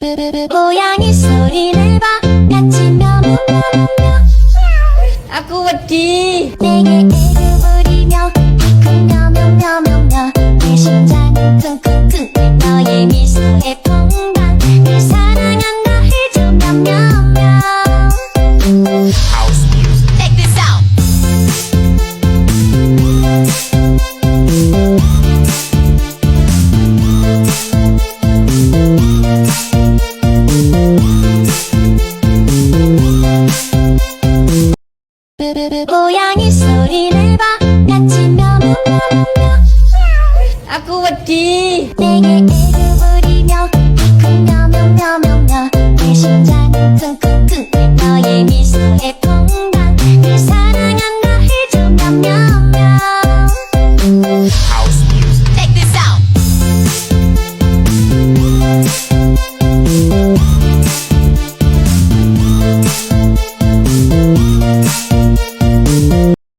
고양이 소리를 봐 같이 мя명мя명며 아구워디 내게 애교 부리며 쿵쿵 мя명мя명며 내 심장은 쿵쿵쿵 너의 미소